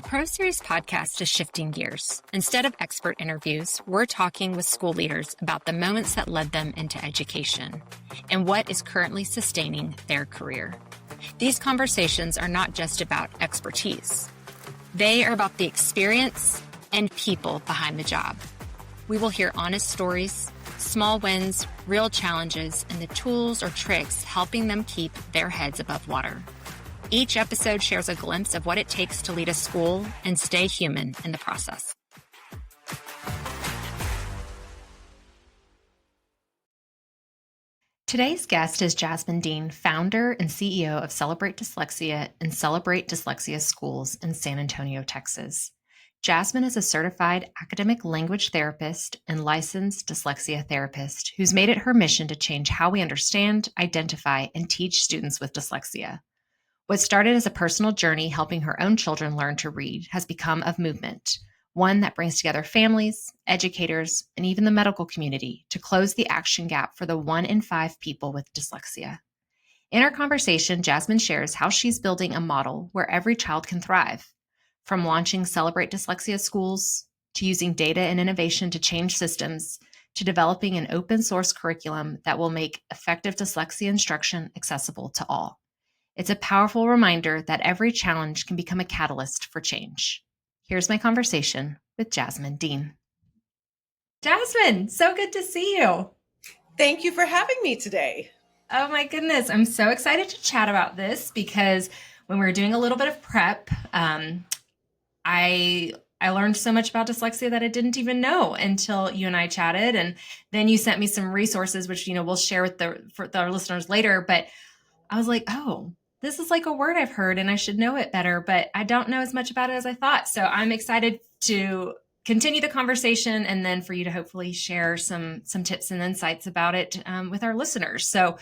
Pro Series podcast is shifting gears. Instead of expert interviews, we're talking with school leaders about the moments that led them into education and what is currently sustaining their career. These conversations are not just about expertise. They are about the experience and people behind the job. We will hear honest stories, small wins, real challenges, and the tools or tricks helping them keep their heads above water. Each episode shares a glimpse of what it takes to lead a school and stay human in the process. Today's guest is Jasmin Dean, founder and CEO of Celebrate Dyslexia and Celebrate Dyslexia Schools in San Antonio, Texas. Jasmin is a certified academic language therapist and licensed dyslexia therapist who's made it her mission to change how we understand, identify, and teach students with dyslexia. What started as a personal journey helping her own children learn to read has become a movement, one that brings together families, educators, and even the medical community to close the action gap for the 1 in 5 people with dyslexia. In our conversation, Jasmin shares how she's building a model where every child can thrive, from launching Celebrate Dyslexia Schools to using data and innovation to change systems to developing an open source curriculum that will make effective dyslexia instruction accessible to all. It's a powerful reminder that every challenge can become a catalyst for change. Here's my conversation with Jasmin Dean. Jasmin, so good to see you. Thank you for having me today. Oh my goodness, I'm so excited to chat about this because when we were doing a little bit of prep, I learned so much about dyslexia that I didn't even know until you and I chatted, and then you sent me some resources, which we'll share with our listeners later. But I was like, oh, this is like a word I've heard and I should know it better, but I don't know as much about it as I thought. So I'm excited to continue the conversation and then for you to hopefully share some tips and insights about it with our listeners. So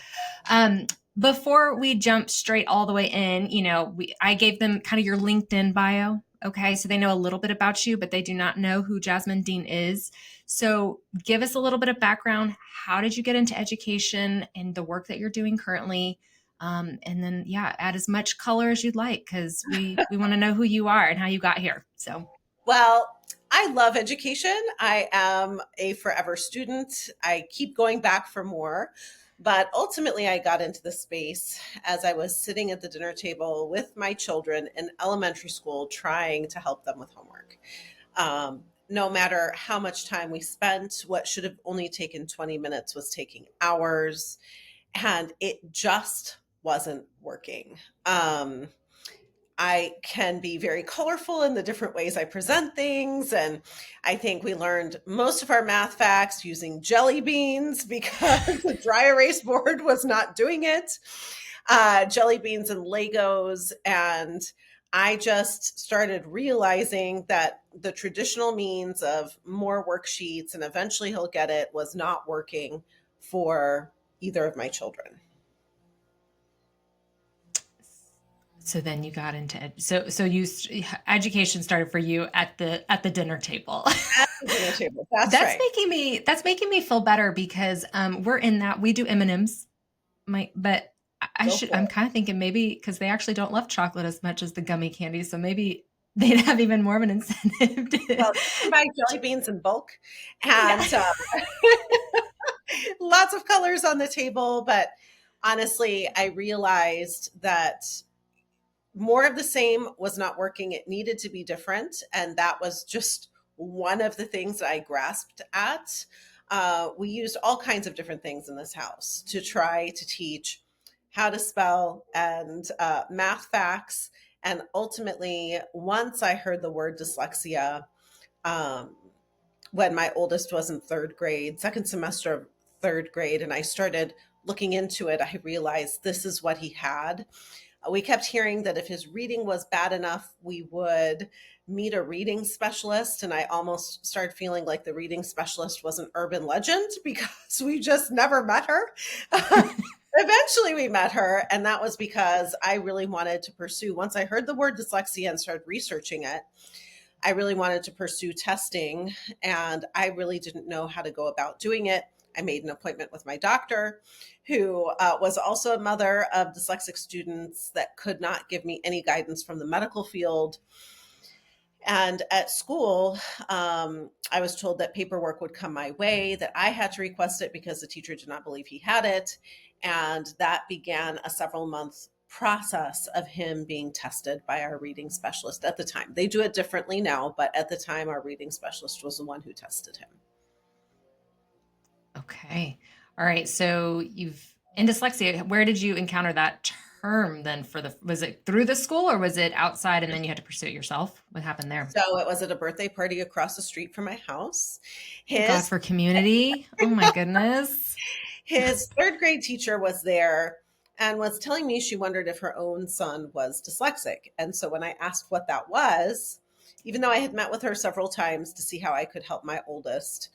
before we jump straight all the way in, I gave them kind of your LinkedIn bio. Okay, so they know a little bit about you, but they do not know who Jasmin Dean is. So give us a little bit of background. How did you get into education and the work that you're doing currently? And then, add as much color as you'd like, because we want to know who you are and how you got here. So, well, I love education. I am a forever student. I keep going back for more. But ultimately, I got into the space as I was sitting at the dinner table with my children in elementary school, trying to help them with homework. No matter how much time we spent, what should have only taken 20 minutes was taking hours. And it just wasn't working. I can be very colorful in the different ways I present things. And I think we learned most of our math facts using jelly beans because the dry erase board was not doing it. Jelly beans and Legos. And I just started realizing that the traditional means of more worksheets and eventually he'll get it was not working for either of my children. So then you got into education started for you at the dinner table. At the dinner table. That's right. That's making me feel better because we're in that we do M&Ms. But I'm kind of thinking maybe because they actually don't love chocolate as much as the gummy candy, so maybe they'd have even more of an incentive to buy jelly beans in bulk and lots of colors on the table. But honestly, I realized that more of the same was not working. It needed to be different. And that was just one of the things that I grasped at. We used all kinds of different things in this house to try to teach how to spell and math facts. And ultimately, once I heard the word dyslexia, when my oldest was in second semester of third grade, and I started looking into it, I realized this is what he had. We kept hearing that if his reading was bad enough, we would meet a reading specialist. And I almost started feeling like the reading specialist was an urban legend because we just never met her. Eventually we met her. And that was because I really wanted to pursue, once I heard the word dyslexia and started researching it, I really wanted to pursue testing. And I really didn't know how to go about doing it. I made an appointment with my doctor, who was also a mother of dyslexic students that could not give me any guidance from the medical field. And at school, I was told that paperwork would come my way, that I had to request it because the teacher did not believe he had it. And that began a several month process of him being tested by our reading specialist at the time. They do it differently now, but at the time, our reading specialist was the one who tested him. Okay. All right. So you've in dyslexia, where did you encounter that term then was it through the school or was it outside and then you had to pursue it yourself? What happened there? So it was at a birthday party across the street from my house. Thank God His for community. Oh my goodness. his third grade teacher was there and was telling me she wondered if her own son was dyslexic. And so when I asked what that was, even though I had met with her several times to see how I could help my oldest,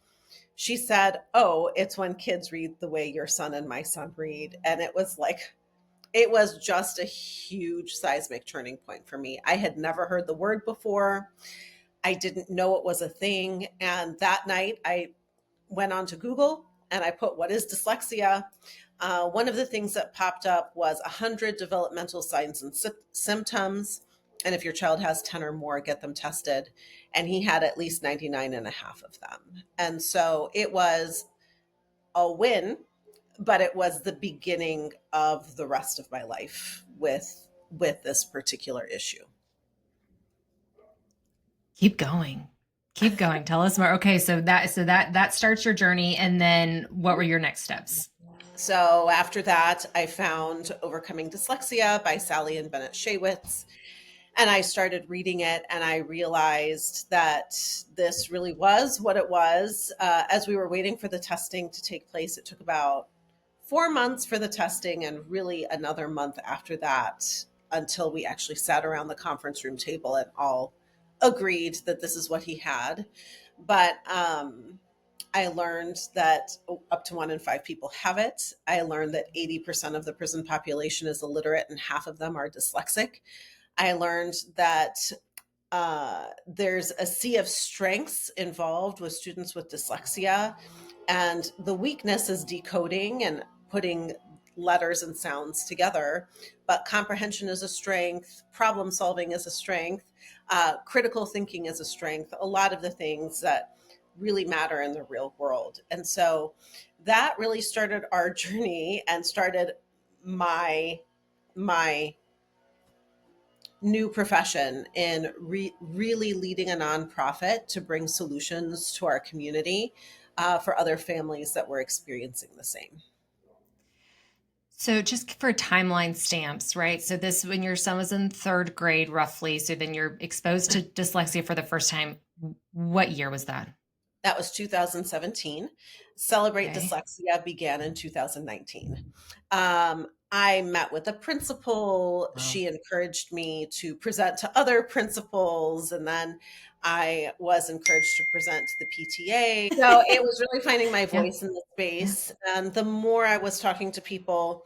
she said, "Oh, it's when kids read the way your son and my son read." And it was just a huge seismic turning point for me. I had never heard the word before. I didn't know it was a thing. And that night I went on to Google and I put, "What is dyslexia?" One of the things that popped up was 100 developmental signs and symptoms. And if your child has 10 or more, get them tested. And he had at least 99 and a half of them. And so it was a win, but it was the beginning of the rest of my life with this particular issue. Keep going. Keep going. Tell us more. Okay, so that starts your journey and then what were your next steps? So after that, I found Overcoming Dyslexia by Sally and Bennett Shaywitz. And I started reading it and I realized that this really was what it was. As we were waiting for the testing to take place, it took about 4 months for the testing and really another month after that until we actually sat around the conference room table and all agreed that this is what he had. But I learned that up to 1 in 5 people have it. I learned that 80% of the prison population is illiterate and half of them are dyslexic. I learned that there's a sea of strengths involved with students with dyslexia, and the weakness is decoding and putting letters and sounds together. But comprehension is a strength, problem solving is a strength, critical thinking is a strength, a lot of the things that really matter in the real world. And so that really started our journey and started my new profession in really leading a nonprofit to bring solutions to our community for other families that were experiencing the same. So just for timeline stamps, right? So this when your son was in third grade roughly, so then you're exposed to dyslexia for the first time. What year was that? That was 2017. Celebrate Okay. Dyslexia began in 2019. I met with a principal. Wow. She encouraged me to present to other principals, and then I was encouraged to present to the PTA. So it was really finding my Yeah. voice in the Yeah. space. And the more I was talking to people,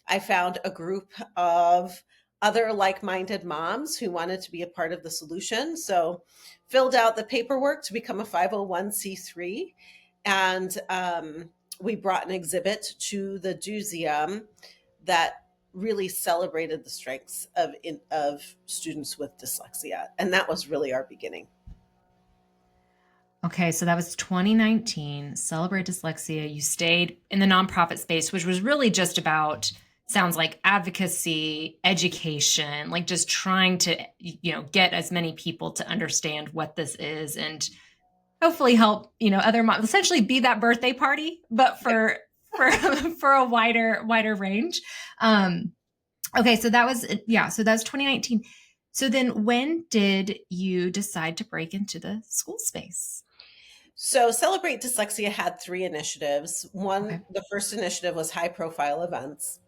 I found a group of other like minded moms who wanted to be a part of the solution. So filled out the paperwork to become a 501c3, and we brought an exhibit to the museum that really celebrated the strengths of students with dyslexia, and that was really our beginning. Okay, so that was 2019. Celebrate Dyslexia. You stayed in the nonprofit space, which was really just about sounds like advocacy, education, like just trying to get as many people to understand what this is and hopefully help other moms essentially be that birthday party, but for for a wider range. Um, okay, so that was so that's 2019. So then, when did you decide to break into the school space? So Celebrate Dyslexia had three initiatives. Okay. The first initiative was high profile events.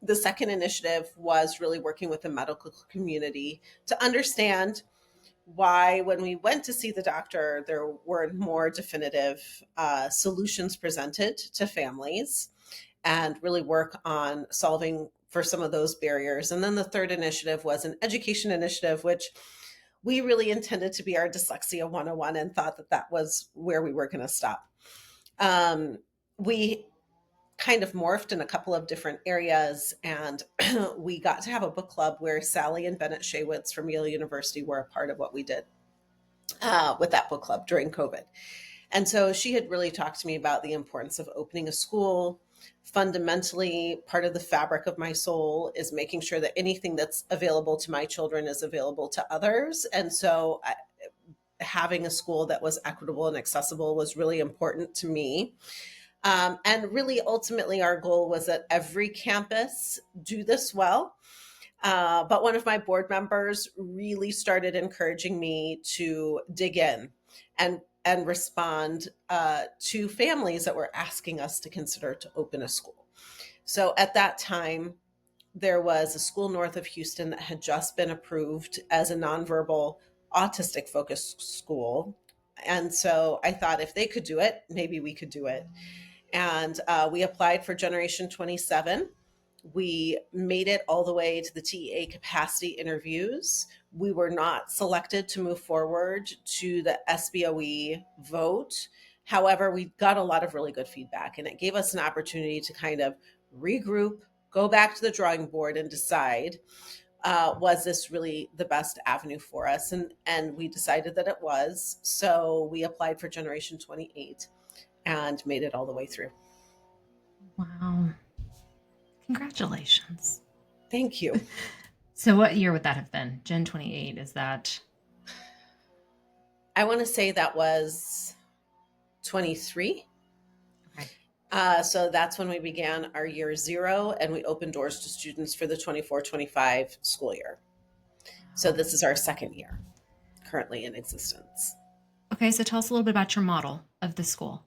The second initiative was really working with the medical community to understand why, when we went to see the doctor, there weren't more definitive solutions presented to families, and really work on solving for some of those barriers. And then the third initiative was an education initiative, which we really intended to be our dyslexia 101 and thought that that was where we were going to stop. We kind of morphed in a couple of different areas, and we got to have a book club where Sally and Bennett Shaywitz from Yale University were a part of what we did. with that book club during COVID. And so she had really talked to me about the importance of opening a school. Fundamentally, part of the fabric of my soul is making sure that anything that's available to my children is available to others. And so having a school that was equitable and accessible was really important to me. And really, ultimately, our goal was that every campus do this well. But one of my board members really started encouraging me to dig in and respond to families that were asking us to consider to open a school. So at that time, there was a school north of Houston that had just been approved as a nonverbal autistic focused school. And so I thought if they could do it, maybe we could do it. And we applied for Generation 27. We made it all the way to the TEA capacity interviews. We were not selected to move forward to the SBOE vote. However, we got a lot of really good feedback, and it gave us an opportunity to kind of regroup, go back to the drawing board, and decide was this really the best avenue for us? And we decided that it was. So we applied for Generation 28 and made it all the way through. Wow. Congratulations. Thank you. So what year would that have been? Gen 28, is that? I want to say that was 23. Okay. So that's when we began our year zero, and we opened doors to students for the 24-25 school year. So this is our second year currently in existence. Okay, so tell us a little bit about your model of the school.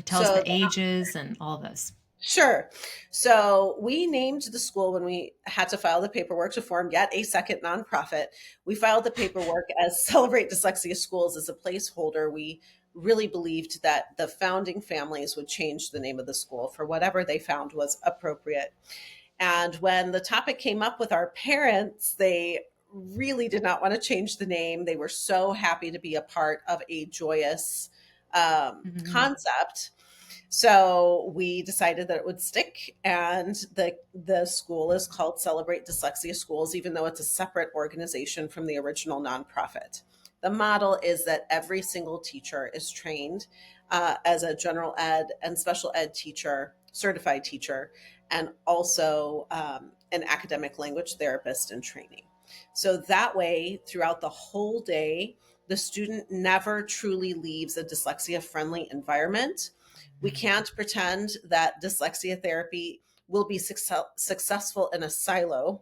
Tell us the ages and all this. Sure. So we named the school when we had to file the paperwork to form yet a second nonprofit. We filed the paperwork as Celebrate Dyslexia Schools as a placeholder. We really believed that the founding families would change the name of the school for whatever they found was appropriate. And when the topic came up with our parents, they really did not want to change the name. They were so happy to be a part of a joyous concept. So we decided that it would stick, and the school is called Celebrate Dyslexia Schools, even though it's a separate organization from the original nonprofit. The model is that every single teacher is trained as a general ed and special ed teacher, certified teacher, and also an academic language therapist in training. So that way, throughout the whole day, the student never truly leaves a dyslexia-friendly environment. We can't pretend that dyslexia therapy will be successful in a silo.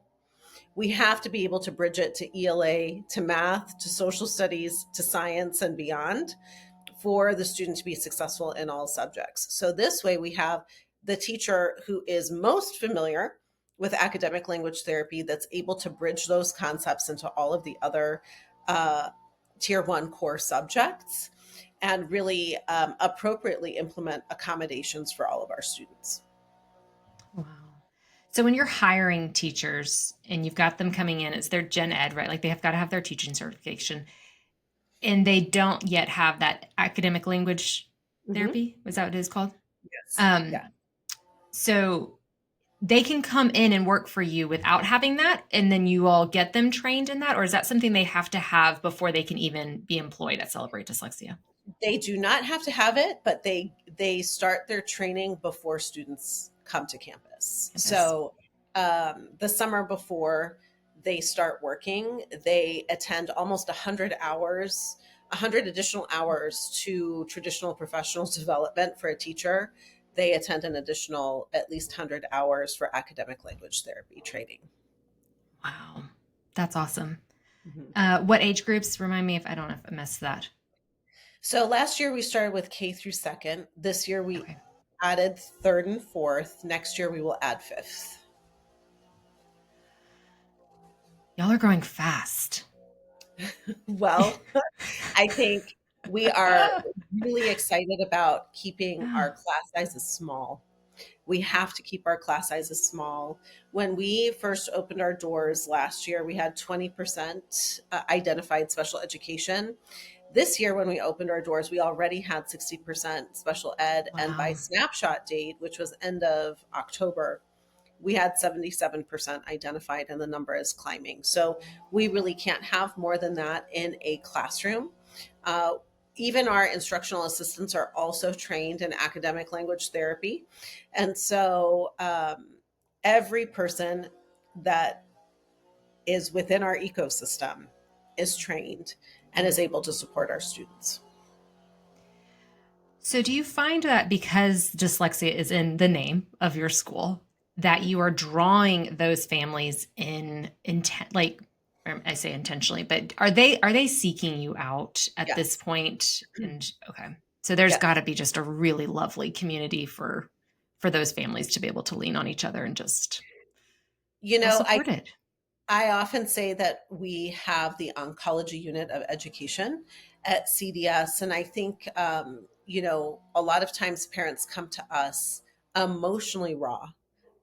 We have to be able to bridge it to ELA, to math, to social studies, to science, and beyond for the student to be successful in all subjects. So this way we have the teacher who is most familiar with academic language therapy that's able to bridge those concepts into all of the other tier 1 core subjects and really appropriately implement accommodations for all of our students. Wow. So when you're hiring teachers and you've got them coming in, it's their gen ed, right? Like they have got to have their teaching certification, and they don't yet have that academic language therapy. Is that what it is called? Yes. Yeah. So they can come in and work for you without having that, and then you all get them trained in that? Or is that something they have to have before they can even be employed at Celebrate Dyslexia? They do not have to have it, but they start their training before students come to campus. So the summer before they start working, they attend almost 100 hours, 100 additional hours to traditional professional development for a teacher. They attend an additional at least 100 hours for academic language therapy training. Wow. That's awesome. What age groups? Remind me if I don't know if I missed that. So last year we started with K through 2nd. This year we added 3rd and 4th. Next year we will add 5th. Y'all are growing fast. Well, I think we are really excited about keeping our class sizes small. We have to keep our class sizes small. When we first opened our doors last year, we had 20% identified special education. This year, when we opened our doors, we already had 60% special ed. Wow. And by snapshot date, which was end of October, we had 77% identified, and the number is climbing. So we really can't have more than that in a classroom. Uh, Even our instructional assistants are also trained in academic language therapy. And so every person that is within our ecosystem is trained and is able to support our students. So, do you find that because dyslexia is in the name of your school, that you are drawing those families in intent, like I say intentionally, but are they seeking you out at this Yes. point? And okay, so there's Yes. got to be just a really lovely community for those families to be able to lean on each other and just You feel know, supported. I often say that we have the oncology unit of education at CDS. And I think, a lot of times parents come to us emotionally raw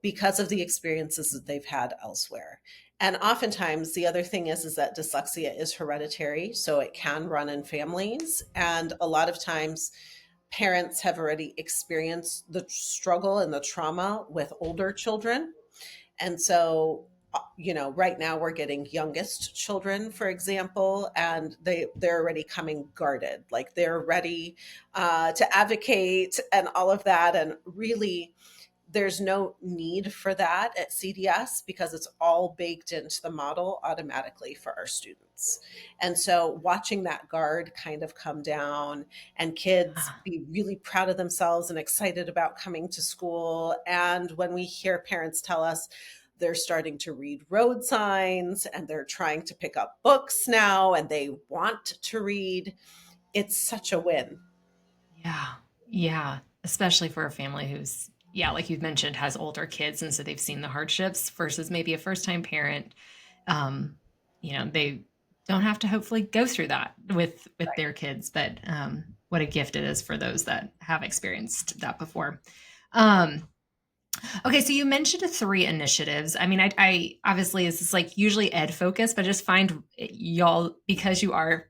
because of the experiences that they've had elsewhere. And oftentimes the other thing is that dyslexia is hereditary, so it can run in families. And a lot of times parents have already experienced the struggle and the trauma with older children. And so, right now we're getting youngest children, for example, and they're already coming guarded, like they're ready to advocate and all of that. And really, there's no need for that at CDS because it's all baked into the model automatically for our students. And so watching that guard kind of come down and kids Ah, be really proud of themselves and excited about coming to school. And when we hear parents tell us they're starting to read road signs and they're trying to pick up books now and they want to read, it's such a win. yeah, yeah, especially for a family who's, yeah, like you've mentioned, has older kids, and so they've seen the hardships versus maybe a first-time parent. um, they don't have to hopefully go through that with their kids, but what a gift it is for those that have experienced that before. um, okay, so you mentioned three initiatives. I mean, I obviously this is like usually ed focused, but I just find y'all, because you are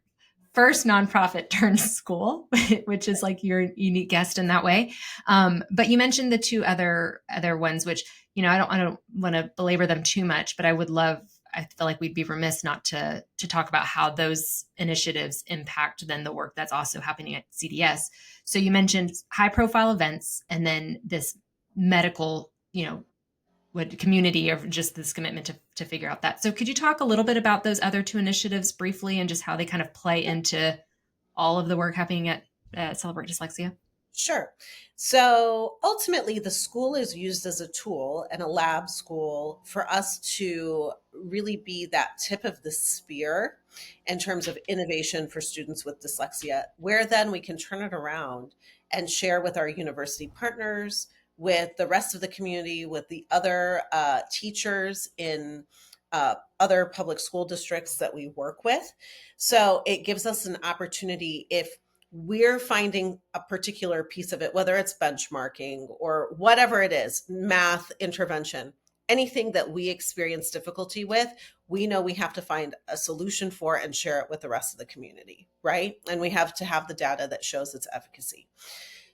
first nonprofit turned school, which is like your unique guest in that way. But you mentioned the two other ones, which I don't want to belabor them too much, but I would love. I feel like we'd be remiss not to talk about how those initiatives impact then the work that's also happening at CDS. So you mentioned high profile events, and then this medical, what community, or just this commitment to figure out that. So could you talk a little bit about those other two initiatives briefly and just how they kind of play into all of the work happening at Celebrate Dyslexia? Sure. So ultimately, the school is used as a tool and a lab school for us to really be that tip of the spear in terms of innovation for students with dyslexia, where then we can turn it around and share with our university partners, with the rest of the community, with the other teachers in other public school districts that we work with. So it gives us an opportunity if we're finding a particular piece of it, whether it's benchmarking or whatever it is, math intervention, anything that we experience difficulty with, we know we have to find a solution for and share it with the rest of the community, right? And we have to have the data that shows its efficacy.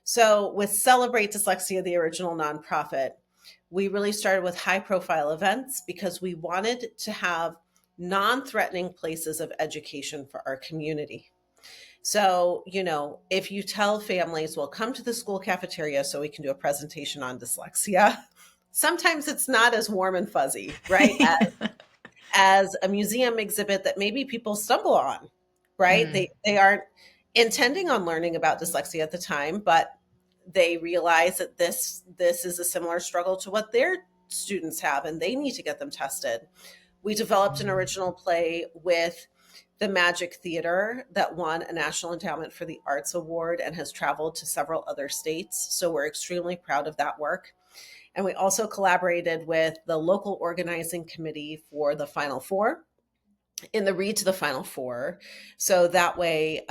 So with Celebrate Dyslexia, the original nonprofit, we really started with high profile events because we wanted to have non-threatening places of education for our community. So, if you tell families, well, come to the school cafeteria so we can do a presentation on dyslexia, sometimes it's not as warm and fuzzy, right? As a museum exhibit that maybe people stumble on, right? Mm, They aren't intending on learning about dyslexia at the time, but they realize that this is a similar struggle to what their students have and they need to get them tested. We developed an mm, original play with the Magic Theater that won a National Endowment for the Arts Award and has traveled to several other states. So we're extremely proud of that work. And we also collaborated with the local organizing committee for the Final Four in the Read to the Final Four. So that way,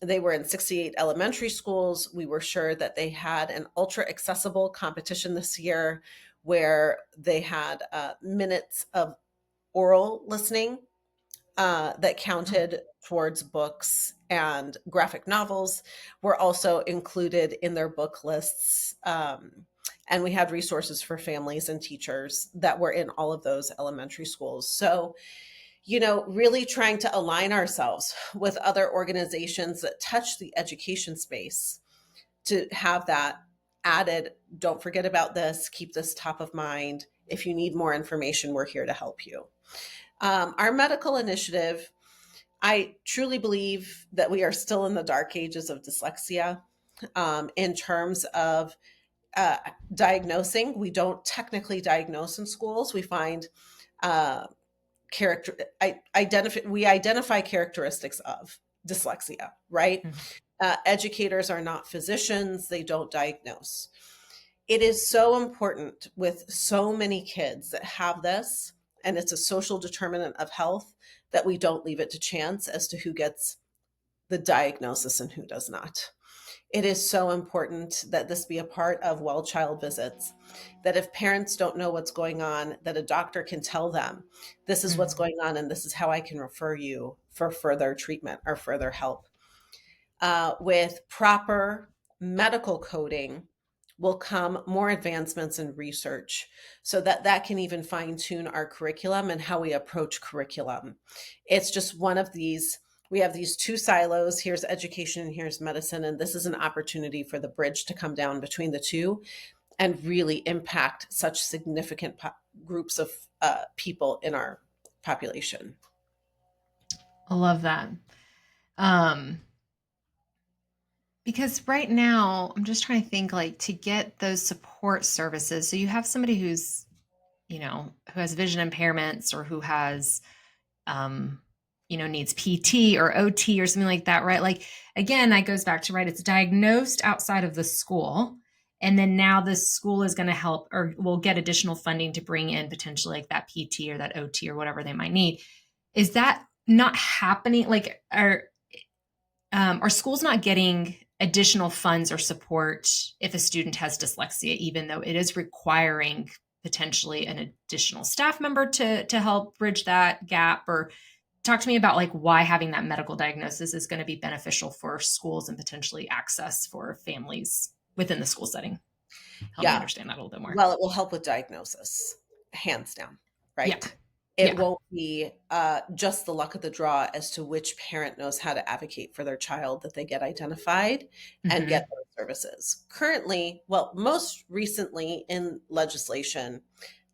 they were in 68 elementary schools. We were sure that they had an ultra accessible competition this year where they had minutes of oral listening that oh, counted towards books, and graphic novels were also included in their book lists. And we had resources for families and teachers that were in all of those elementary schools. So really trying to align ourselves with other organizations that touch the education space to have that added. Don't forget about this. Keep this top of mind. If you need more information, we're here to help you. Our medical initiative, I truly believe that we are still in the dark ages of dyslexia in terms of uh, diagnosing. We don't technically diagnose in schools. We find uh, we identify characteristics of dyslexia, right? Mhm. Educators are not physicians, they don't diagnose. It is so important with so many kids that have this, and it's a social determinant of health, that we don't leave it to chance as to who gets the diagnosis and who does not. It is so important that this be a part of well child visits, that if parents don't know what's going on, that a doctor can tell them, this is what's Mhm. going on and this is how I can refer you for further treatment or further help. With proper medical coding will come more advancements in research, so that that can even fine tune our curriculum and how we approach curriculum. It's just one of these, we have these two silos. Here's education and here's medicine. And this is an opportunity for the bridge to come down between the two and really impact such significant groups of people in our population. I love that. Um, because right now, I'm just trying to think like to get those support services. So you have somebody who's, who has vision impairments or who has um, needs PT or OT or something like that, right? Like, again, that goes back to, right, it's diagnosed outside of the school. And then now this school is going to help or will get additional funding to bring in potentially like that PT or that OT or whatever they might need. Is that not happening? Like, are schools not getting additional funds or support if a student has dyslexia, even though it is requiring potentially an additional staff member to help bridge that gap? Or talk to me about like why having that medical diagnosis is going to be beneficial for schools and potentially access for families within the school setting. Help me Yeah. understand that a little bit more. Well, it will help with diagnosis, hands down, Yeah. right? It Yeah. won't be just the luck of the draw as to which parent knows how to advocate for their child that they get identified and get Hmm. those services. Currently, well, most recently in legislation,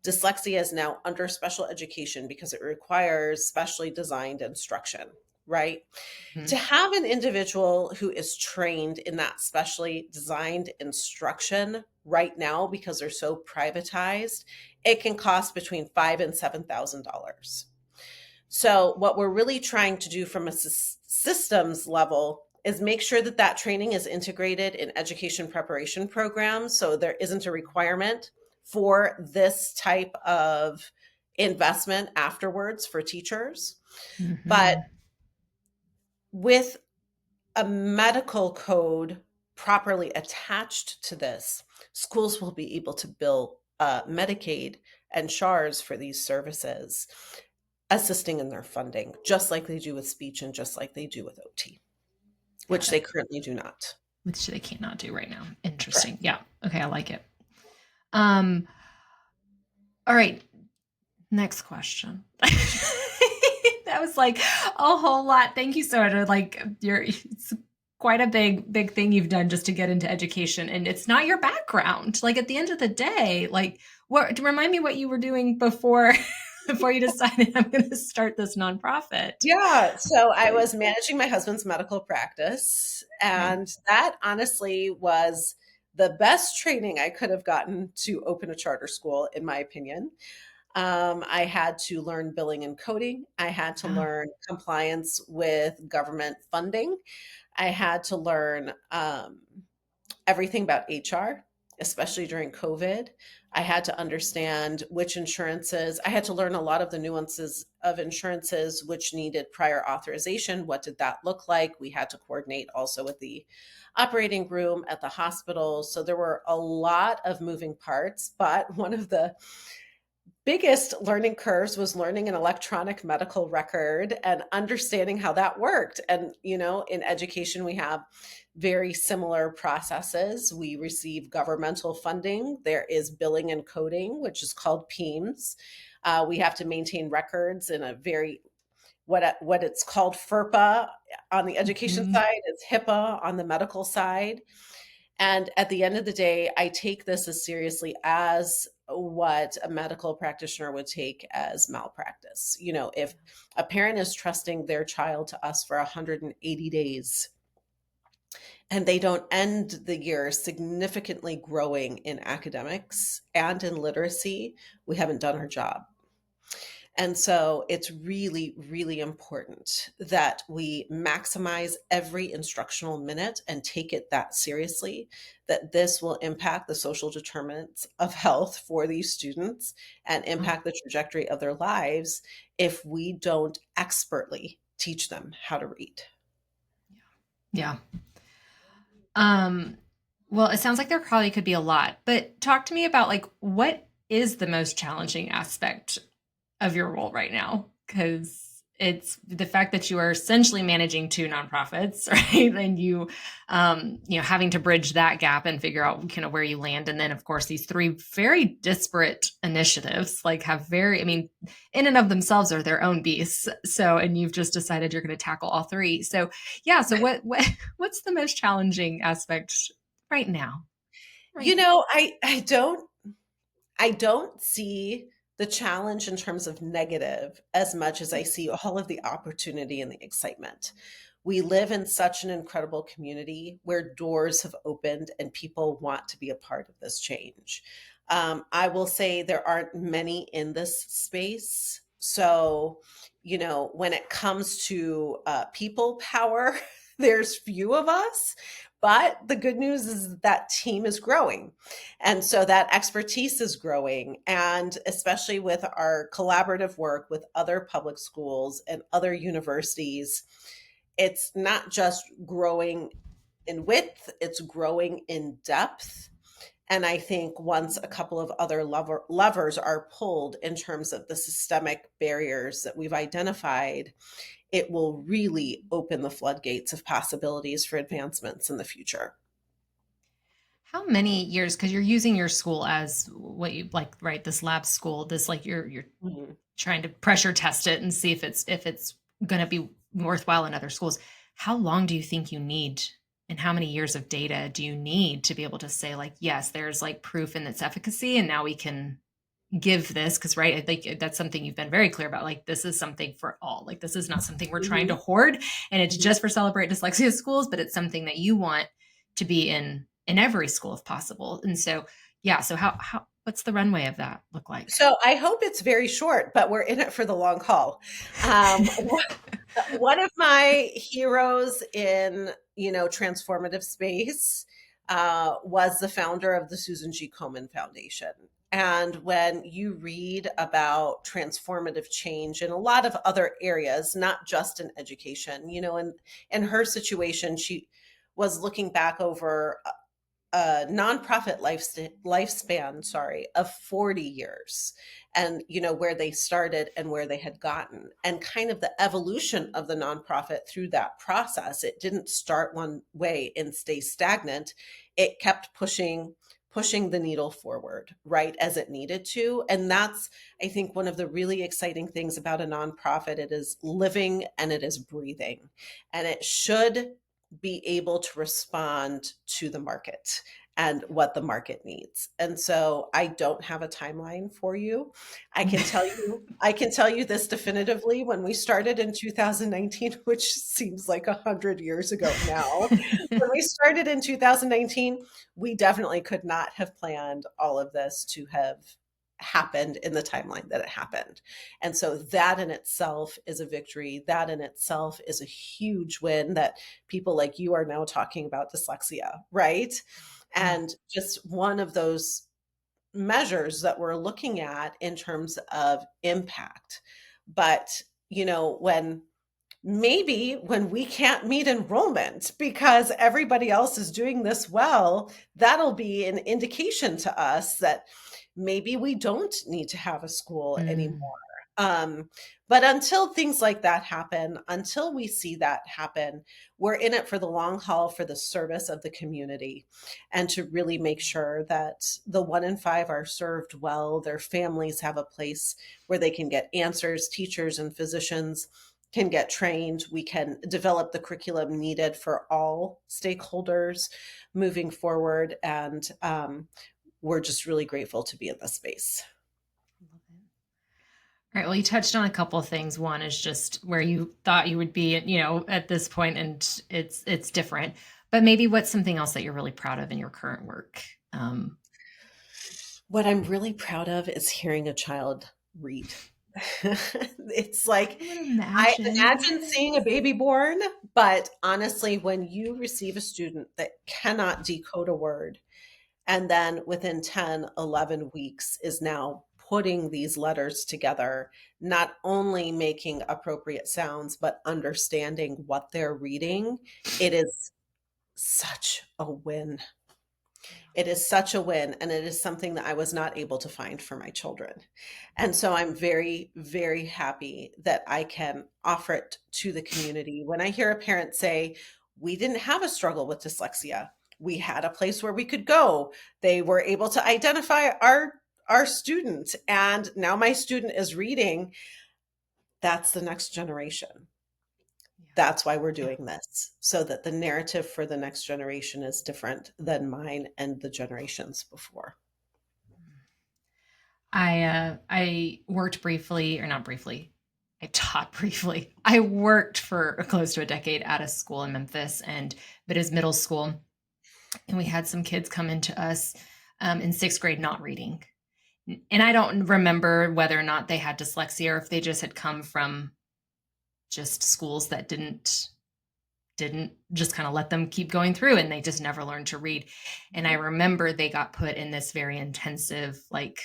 dyslexia is now under special education because it requires specially designed instruction, right? To Hmm. have an individual who is trained in that specially designed instruction right now, because they're so privatized, it can cost between $5,000 and $7,000. So what we're really trying to do from a systems level is make sure that that training is integrated in education preparation programs, so there isn't a requirement for this type of investment afterwards for teachers. But Hmm. with a medical code properly attached to this, schools will be able to bill Medicaid and SHARS for these services, assisting in their funding, just like they do with speech and just like they do with OT, Got which it. they currently do not. Which they cannot do right now. Interesting. Correct. Yeah. Okay. I like it. Um, all right. Next question. That was like a whole lot. Thank you so much. Like it's quite a big thing you've done just to get into education, and it's not your background. Like at the end of the day, like what? Remind me what you were doing before before you decided I'm going to start this nonprofit. Yeah. So I Like, was managing my husband's medical practice, okay. and that honestly was the best training I could have gotten to open a charter school, in my opinion. I had to learn billing and coding. I had to Yeah. learn compliance with government funding. I had to learn everything about HR, especially during COVID. I had to understand which insurances, I had to learn a lot of the nuances of insurances which needed prior authorization. What did that look like? We had to coordinate also with the operating room at the hospital. So there were a lot of moving parts, but one of the biggest learning curves was learning an electronic medical record and understanding how that worked. And, in education, we have very similar processes. We receive governmental funding. There is billing and coding, which is called PEAMS. We have to maintain records in a very what it's called FERPA on the education Mhm. side, it's HIPAA on the medical side. And at the end of the day, I take this as seriously as what a medical practitioner would take as malpractice. You know, if a parent is trusting their child to us for 180 days and they don't end the year significantly growing in academics and in literacy, we haven't done our job. And so it's really, really important that we maximize every instructional minute and take it that seriously, that this will impact the social determinants of health for these students and impact the trajectory of their lives if we don't expertly teach them how to read. Yeah. Um, well, it sounds like there probably could be a lot, but talk to me about like what is the most challenging aspect of your role right now? Because it's the fact that you are essentially managing two nonprofits, right? And having to bridge that gap and figure out kind of where you land. And then, of course, these three very disparate initiatives, like have very, I mean, in and of themselves are their own beasts. So, and you've just decided you're going to tackle all three. So, yeah. So, what's the most challenging aspect right now? Right You now. know, I don't see the challenge in terms of negative as much as I see all of the opportunity and the excitement. We live in such an incredible community where doors have opened and people want to be a part of this change. I will say there aren't many in this space. So, you know, when it comes to people power, there's few of us. But the good news is that team is growing. And so that expertise is growing. And especially with our collaborative work with other public schools and other universities, it's not just growing in width, it's growing in depth. And I think once a couple of other levers are pulled in terms of the systemic barriers that we've identified, it will really open the floodgates of possibilities for advancements in the future. How many years? Because you're using your school as what you like, right? This lab school, this like you're Mhm. trying to pressure test it and see if it's going to be worthwhile in other schools. How long do you think you need, and how many years of data do you need to be able to say like, yes, there's like proof in its efficacy, and now we can give this because right, I think that's something you've been very clear about. Like this is something for all. Like this is not something we're trying to Mhm. hoard, and it's Mhm. just for Celebrate Dyslexia schools, but it's something that you want to be in every school if possible. And so, yeah. So how what's the runway of that look like? So I hope it's very short, but we're in it for the long haul. One of my heroes in, you know, transformative space was the founder of the Susan G. Komen Foundation. And when you read about transformative change in a lot of other areas, not just in education, you know, in her situation, she was looking back over a nonprofit lifespan, sorry, of 40 years, and you know where they started and where they had gotten, and kind of the evolution of the nonprofit through that process. It didn't start one way and stay stagnant. It kept pushing the needle forward right as it needed to. And that's, I think, one of the really exciting things about a nonprofit. It is living and it is breathing, and it should be able to respond to the market and what the market needs. And so I don't have a timeline for you. I can tell you this definitively. When we started in 2019, which seems like 100 years ago now, when we started in 2019, we definitely could not have planned all of this to have happened in the timeline that it happened. And so that in itself is a victory. That in itself is a huge win that people like you are now talking about dyslexia, right? Yeah. And just one of those measures that we're looking at in terms of impact. But, you know, when we can't meet enrollment because everybody else is doing this well, that'll be an indication to us that maybe we don't need to have a school anymore. Mm. Um, but until things like that happen, until we see that happen, we're in it for the long haul for the service of the community and to really make sure that the 1 in 5 are served well, their families have a place where they can get answers, teachers and physicians can get trained. We can develop the curriculum needed for all stakeholders moving forward. And we're just really grateful to be in this space. All right. Well, you touched on a couple of things. One is just where you thought you would be, at this point, and it's different. But maybe what's something else that you're really proud of in your current work? What I'm really proud of is hearing a child read. It's like, I would I imagine. imagine seeing a baby born, but honestly, when you receive a student that cannot decode a word, and then within 10, 11 weeks is now putting these letters together, not only making appropriate sounds, but understanding what they're reading, it is such a win. It is such a win, and it is something that I was not able to find for my children. And so I'm very, very happy that I can offer it to the community. When I hear a parent say, we didn't have a struggle with dyslexia, we had a place where we could go. They were able to identify our student, and now my student is reading. That's the next generation. That's why we're doing this, so that the narrative for the next generation is different than mine and the generations before. I worked briefly, or not briefly. I taught briefly. I worked for close to a decade at a school in Memphis, but it was middle school, and we had some kids come into us in sixth grade not reading, and I don't remember whether or not they had dyslexia or if they just had come from just schools that didn't just kind of let them keep going through, and they just never learned to read. And I remember they got put in this very intensive like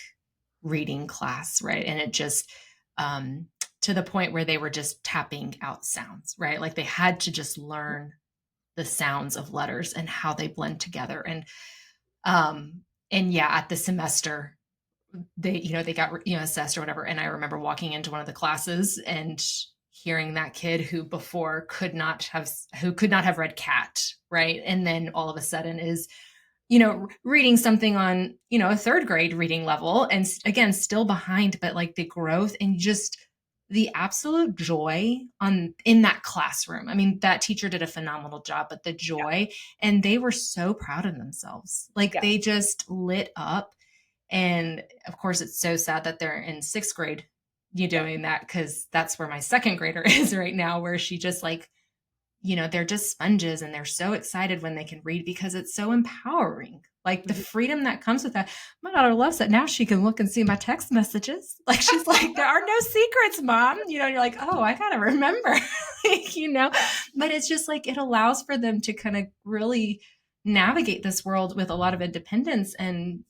reading class, right? And it just to the point where they were just tapping out sounds, right? Like they had to just learn the sounds of letters and how they blend together. And yeah, at the semester they got assessed or whatever, and I remember walking into one of the classes and hearing that kid who before could not have read cat, right? And then all of a sudden is reading something on a third grade reading level, and again still behind, but like the growth and just the absolute joy in that classroom. I mean, that teacher did a phenomenal job, but the joy, and they were so proud of themselves, like Yeah. they just lit up. And of course, it's so sad that they're in sixth grade, you Yeah. doing that, because that's where my second grader is right now, where she just like, they're just sponges and they're so excited when they can read because it's so empowering. Like the Mhm. freedom that comes with that. My daughter loves that now she can look and see my text messages. Like she's like, there are no secrets, mom. You're like, oh, I gotta remember, but it's just like it allows for them to kind of really navigate this world with a lot of independence. And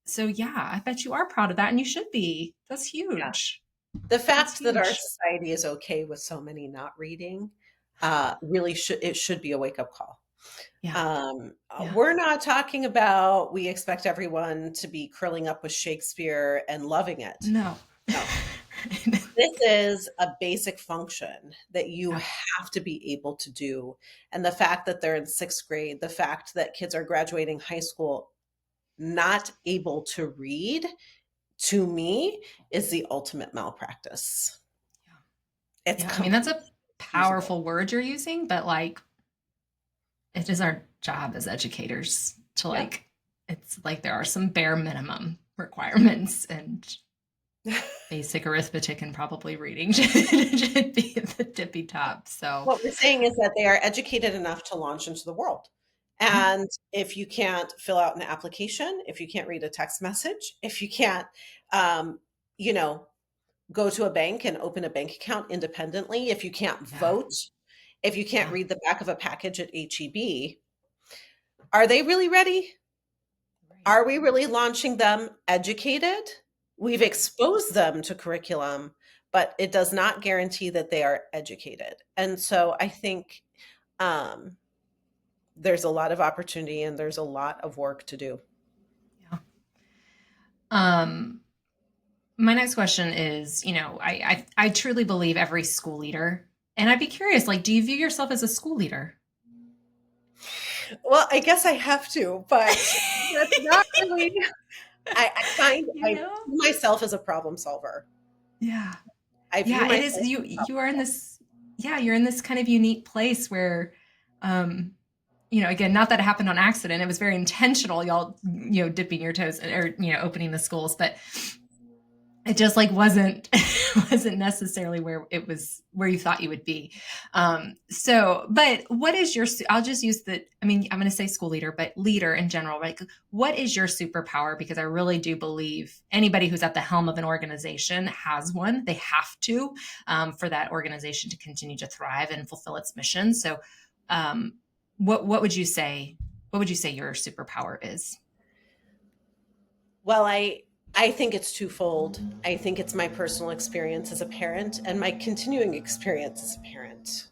so, yeah, I bet you are proud of that, and you should be. That's Yeah. huge. The That's fact that our huge. society is okay with so many not reading really should be a wake up call. Yeah. Yeah. We're not talking about we expect everyone to be curling up with Shakespeare and loving it. No. No, this is a basic function that you Yeah. have to be able to do. And the fact that they're in sixth grade, the fact that kids are graduating high school not able to read, to me, is the ultimate malpractice. It's Yeah. I mean, that's a completely excusable. powerful word you're using, but like, it is our job as educators to Yeah. like, it's like there are some bare minimum requirements, and basic arithmetic and probably reading should be the tippy top. So, What we're saying is that they are educated enough to launch into the world. yeah. And if you can't fill out an application, if you can't read a text message, if you can't, um, you know, go to a bank and open a bank account independently, if you can't Yeah. vote, if you can't Yeah. read the back of a package at HEB, are they really ready? Right. Are we really launching them educated? We've Yeah. exposed them to curriculum, but it does not guarantee that they are educated. And so I think um, there's a lot of opportunity and there's a lot of work to do. Yeah. Um, my next question is, I truly believe every school leader, and I'd be curious, like, do you view yourself as a school leader? Well, I guess I have to, but that's not really. I find you I know? view myself as a problem solver. Yeah. I view Yeah, it myself is as you a problem you are in solver. this. yeah, you're in this kind of unique place where, um, again, not that it happened on accident. It was very intentional. Y'all, dipping your toes or, opening the schools, but it just like wasn't wasn't necessarily where you thought you would be. So but what is your, I'll just use I'm going to say school leader, but leader in general, right? What is your superpower? Because I really do believe anybody who's at the helm of an organization has one. They have to, for that organization to continue to thrive and fulfill its mission. So um, what would you say, your superpower is? Well, I think it's twofold. I think it's my personal experience as a parent and my continuing experience as a parent.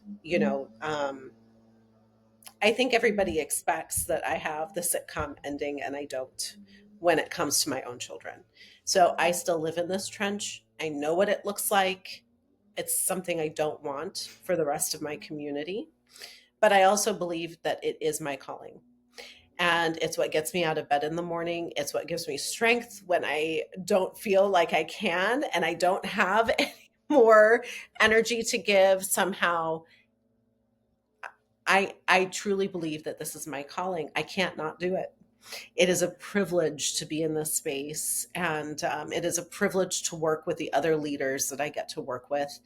I think everybody expects that I have the sitcom ending, and I don't when it comes to my own children. So I still live in this trench. I know what it looks like. It's something I don't want for the rest of my community. But I also believe that it is my calling. And it's what gets me out of bed in the morning. It's what gives me strength when I don't feel like I can and I don't have any more energy to give. Somehow, I truly believe that this is my calling. I can't not do it. It is a privilege to be in this space, and it is a privilege to work with the other leaders that I get to work with,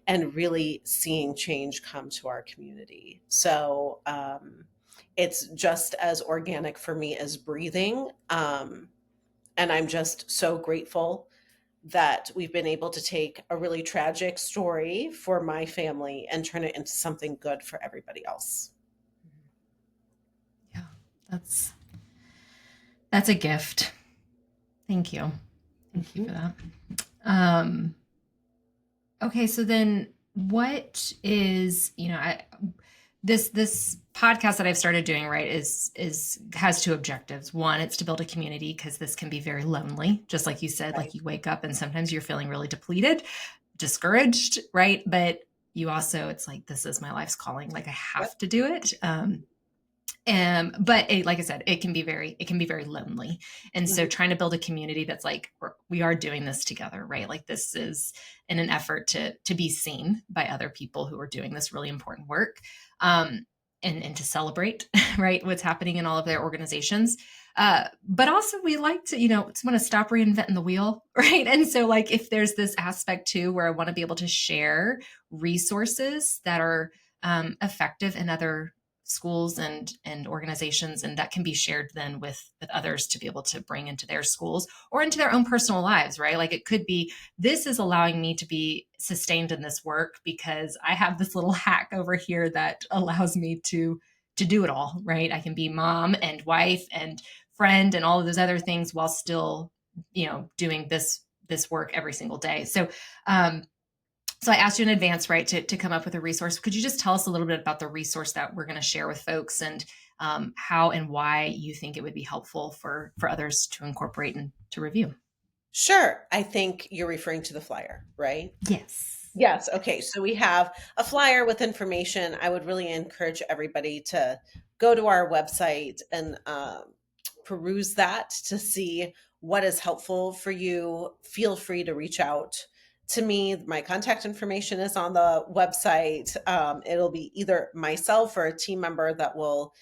and really seeing change come to our community. So it's just as organic for me as breathing. And I'm just so grateful that we've been able to take a really tragic story for my family and turn it into something good for everybody else. Yeah, that's a gift. Thank you. Thank you for that. Um, okay, so then what is, this podcast that I've started doing, right, is has two objectives. One, it's to build a community because this can be very lonely, just like you said, Right. like you wake up and sometimes you're feeling really depleted, discouraged, right? But you also, it's like, this is my life's calling, like I Yep. have to do it. But like I said, it can be very lonely. And so Mhm. trying to build a community that's like, we are doing this together, right? Like this is in an effort to be seen by other people who are doing this really important work. And to celebrate, right, what's happening in all of their organizations. But also we like to, want to stop reinventing the wheel, right? And so like if there's this aspect too where I want to be able to share resources that are effective in other schools and organizations, and that can be shared then with others to be able to bring into their schools or into their own personal lives, right? Like it could be, this is allowing me to be sustained in this work because I have this little hack over here that allows me to do it all, right? I can be mom and wife and friend and all of those other things while still, doing this work every single day. Um, so I asked you in advance, right, to come up with a resource. Could you just tell us a little bit about the resource that we're going to share with folks, and how and why you think it would be helpful for others to incorporate and to review? Sure. I think you're referring to the flyer, right? Yes. Yes. Okay. So we have a flyer with information. I would really encourage everybody to go to our website and peruse that to see what is helpful for you. Feel free to reach out to me. My contact information is on the website. It'll be either myself or a team member that will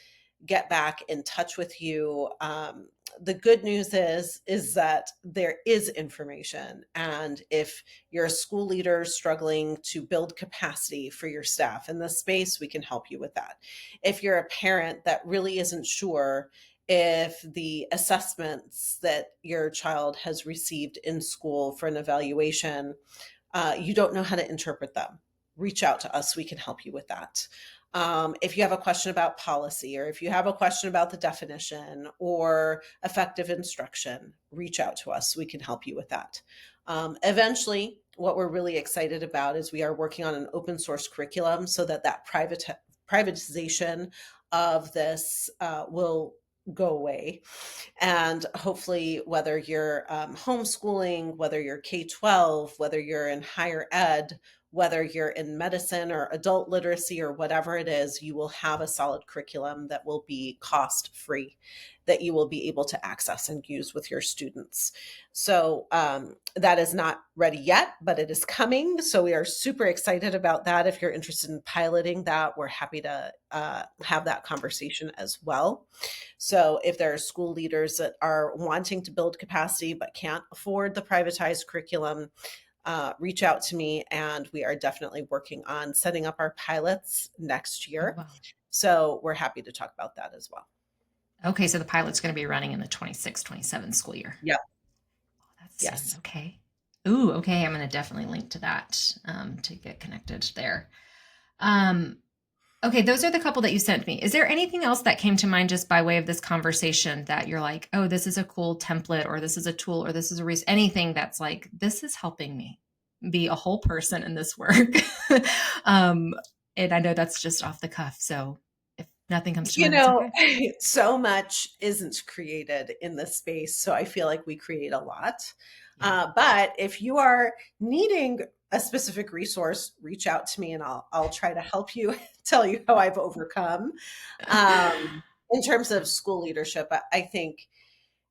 get back in touch with you. The good news is that there is information, and if you're a school leader struggling to build capacity for your staff in this space, we can help you with that. If you're a parent that really isn't sure if the assessments that your child has received in school for an evaluation, you don't know how to interpret them, reach out to us. We can help you with that. If you have a question about policy, or if you have a question about the definition or effective instruction, reach out to us. We can help you with that. Eventually, what we're really excited about is we are working on an open source curriculum so that privatization of this will go away. And hopefully, whether you're homeschooling, whether you're K 12, whether you're in higher ed, whether you're in medicine or adult literacy or whatever it is, you will have a solid curriculum that will be cost free, that you will be able to access and use with your students. So that is not ready yet, but it is coming. So we are super excited about that. If you're interested in piloting that, we're happy to have that conversation as well. So if there are school leaders that are wanting to build capacity but can't afford the privatized curriculum, reach out to me, and we are definitely working on setting up our pilots next Oh, year. wow. So we're happy to talk about that as well. Okay, so the pilot's going to be running in the 26-27 school year. Yep. Oh, that's soon. Yes. Okay. Ooh, okay. I'm going to definitely link to that to get connected there. Okay, those are the couple that you sent me. Is there anything else that came to mind just by way of this conversation that you're like, oh, this is a cool template, or this is a tool, or this is anything that's like, this is helping me be a whole person in this work? um, and I know that's just off the cuff. So if nothing comes to You mind, that's know, okay. so much isn't created in this space. So I feel like we create a lot. Yeah. But if you are needing a specific resource, reach out to me and I'll try to help you tell you how I've overcome. In terms of school leadership, I think,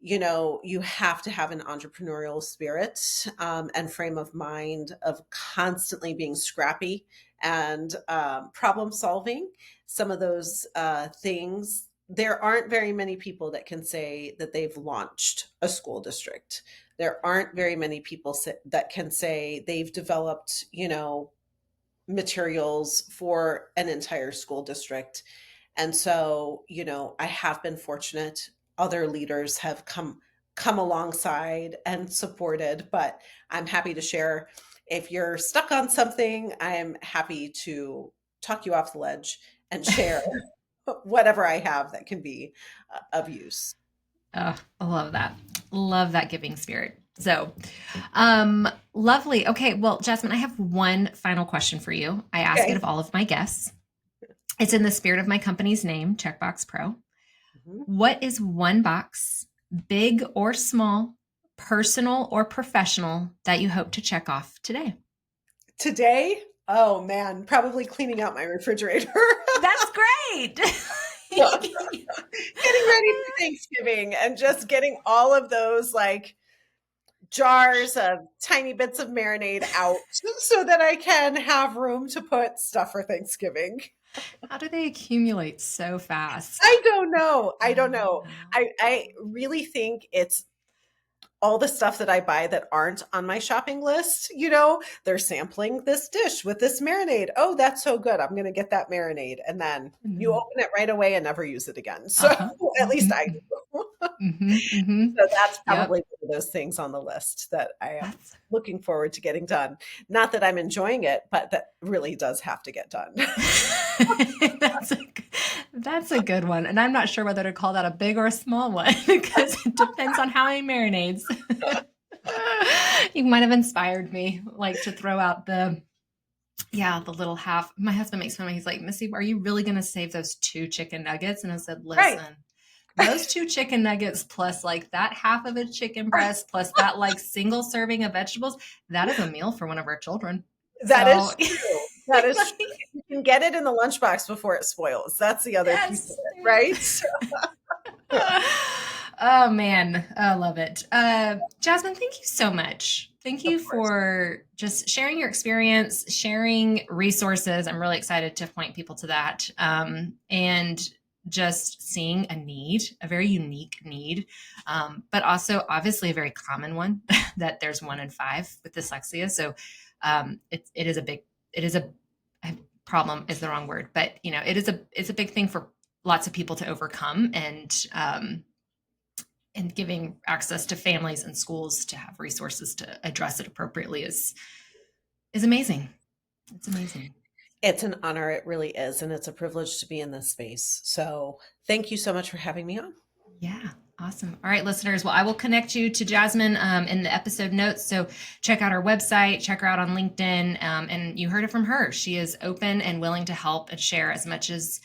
you know, you have to have an entrepreneurial spirit and frame of mind of constantly being scrappy and problem solving. Some of those things, there aren't very many people that can say that they've launched a school district. There aren't very many people that can say they've developed, you know, materials for an entire school district. And so, you know, I have been fortunate. Other leaders have come alongside and supported, but I'm happy to share. If you're stuck on something, I'm happy to talk you off the ledge and share whatever I have that can be of use. Oh, I love that. Love that giving spirit. So, lovely. Okay. Well, Jasmin, I have one final question for you. I ask it Okay. of all of my guests. It's in the spirit of my company's name, CheckBox Pro. Mhm. What is one box, big or small, personal or professional, that you hope to check off today? Today, oh man, probably cleaning out my refrigerator. That's great. Getting ready for Thanksgiving and just getting all of those like jars of tiny bits of marinade out so that I can have room to put stuff for Thanksgiving. How do they accumulate so fast? I don't know. I I don't don't know. know. I really think it's all the stuff that I buy that aren't on my shopping list. You know, they're sampling this dish with this marinade. Oh, that's so good. I'm going to get that marinade. And then you Mm. open it right away and never use it again. So Uh-huh. at least I Mhm. do. Mhm. Mhm. So that's Yep. probably one of those things on the list that I am That's looking forward to getting done. Not that I'm enjoying it, but that really does have to get done. that's that's a good one. And I'm not sure whether to call that a big or a small one because it depends on how many marinades. You might have inspired me like to throw out the little half. My husband makes fun of me. He's like, Missy, are you really going to save those two chicken nuggets? And I said, Right. listen, those two chicken nuggets plus like that half of a chicken breast plus that like single serving of vegetables, that is a meal for one of our children. That So is true. That is true. like, You can get it in the lunchbox before it spoils. That's the other piece of yes. it, right? Oh man, I love it. Jasmin, thank you so much. Thank Of you course. for just sharing your experience, sharing resources. I'm really excited to point people to that. And just seeing a need, a very unique need, but also obviously a very common one that there's 1 in 5 with dyslexia. So it is a big, it is a problem is the wrong word, but you know, it's a big thing for lots of people to overcome, and giving access to families and schools to have resources to address it appropriately is amazing. It's amazing. It's an honor. It really is. And it's a privilege to be in this space. So thank you so much for having me on. Yeah. Awesome. All right, listeners. Well, I will connect you to Jasmin in the episode notes. So check out our website, check her out on LinkedIn. And you heard it from her. She is open and willing to help and share as much as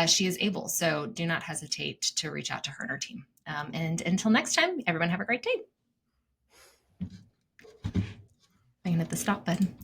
she is able. So do not hesitate to reach out to her and her team. And until next time, everyone have a great day. I can hit the stop button.